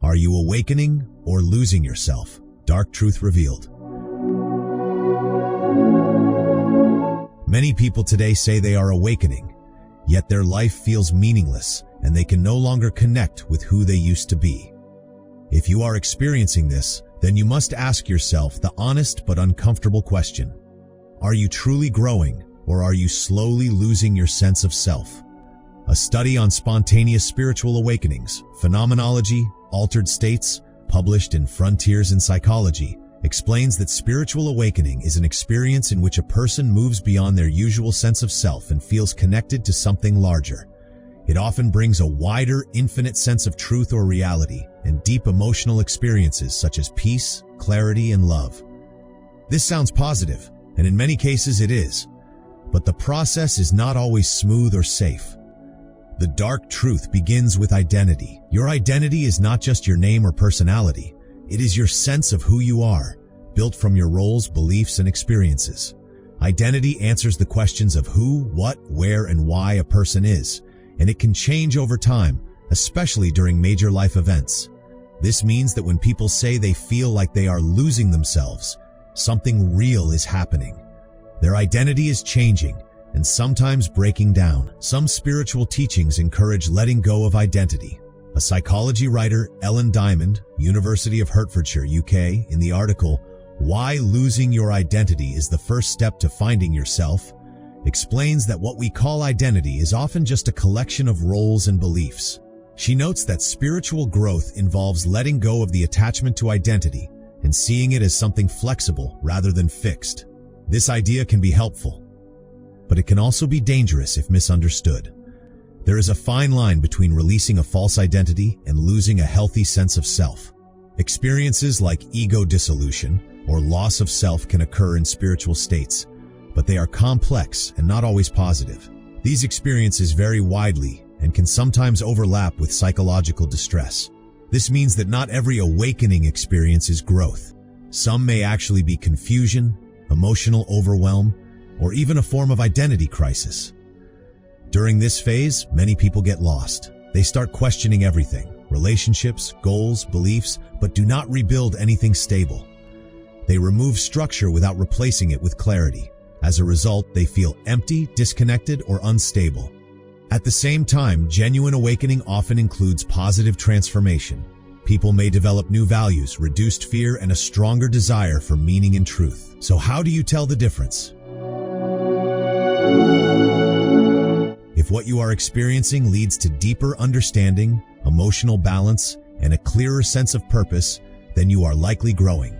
Are you awakening or losing yourself? Dark truth revealed. Many people today say they are awakening, yet their life feels meaningless and they can no longer connect with who they used to be. If you are experiencing this, then you must ask yourself the honest but uncomfortable question. Are you truly growing, or are you slowly losing your sense of self? A study on spontaneous spiritual awakenings, phenomenology, altered states, published in Frontiers in Psychology, explains that spiritual awakening is an experience in which a person moves beyond their usual sense of self and feels connected to something larger. It often brings a wider, infinite sense of truth or reality, and deep emotional experiences such as peace, clarity, and love. This sounds positive, and in many cases it is, but the process is not always smooth or safe. The dark truth begins with identity. Your identity is not just your name or personality. It is your sense of who you are, built from your roles, beliefs, and experiences. Identity answers the questions of who, what, where, and why a person is, and it can change over time, especially during major life events. This means that when people say they feel like they are losing themselves, something real is happening. Their identity is changing, and sometimes breaking down. Some spiritual teachings encourage letting go of identity. A psychology writer, Ellen Diamond, University of Hertfordshire, UK, in the article, "Why Losing Your Identity is the First Step to Finding Yourself," explains that what we call identity is often just a collection of roles and beliefs. She notes that spiritual growth involves letting go of the attachment to identity and seeing it as something flexible rather than fixed. This idea can be helpful, but it can also be dangerous if misunderstood. There is a fine line between releasing a false identity and losing a healthy sense of self. Experiences like ego dissolution or loss of self can occur in spiritual states, but they are complex and not always positive. These experiences vary widely and can sometimes overlap with psychological distress. This means that not every awakening experience is growth. Some may actually be confusion, emotional overwhelm, or even a form of identity crisis. During this phase, many people get lost. They start questioning everything, relationships, goals, beliefs, but do not rebuild anything stable. They remove structure without replacing it with clarity. As a result, they feel empty, disconnected, or unstable. At the same time, genuine awakening often includes positive transformation. People may develop new values, reduced fear, and a stronger desire for meaning and truth. So how do you tell the difference? If what you are experiencing leads to deeper understanding, emotional balance, and a clearer sense of purpose, then you are likely growing.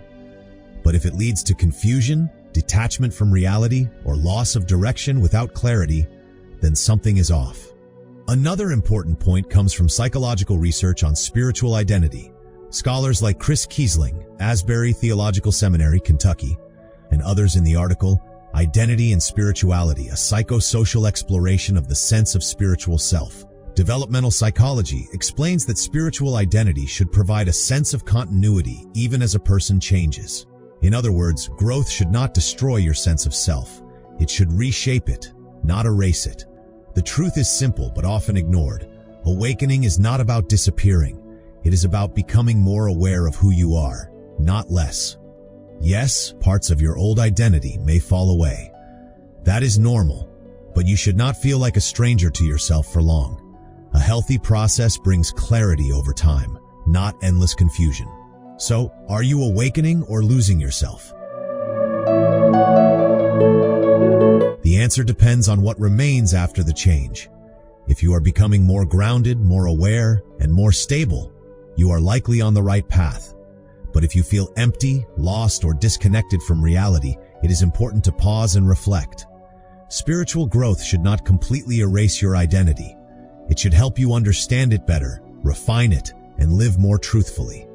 But if it leads to confusion, detachment from reality, or loss of direction without clarity, then something is off. Another important point comes from psychological research on spiritual identity. Scholars like Chris Kiesling, Asbury Theological Seminary, Kentucky, and others in the article, "Identity and Spirituality, a Psychosocial Exploration of the Sense of Spiritual Self." Developmental psychology explains that spiritual identity should provide a sense of continuity even as a person changes. In other words, growth should not destroy your sense of self. It should reshape it, not erase it. The truth is simple but often ignored. Awakening is not about disappearing. It is about becoming more aware of who you are, not less. Yes, parts of your old identity may fall away. That is normal, but you should not feel like a stranger to yourself for long. A healthy process brings clarity over time, not endless confusion. So, are you awakening or losing yourself? The answer depends on what remains after the change. If you are becoming more grounded, more aware, and more stable, you are likely on the right path. But if you feel empty, lost, or disconnected from reality, it is important to pause and reflect. Spiritual growth should not completely erase your identity. It should help you understand it better, refine it, and live more truthfully.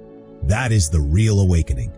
That is the real awakening.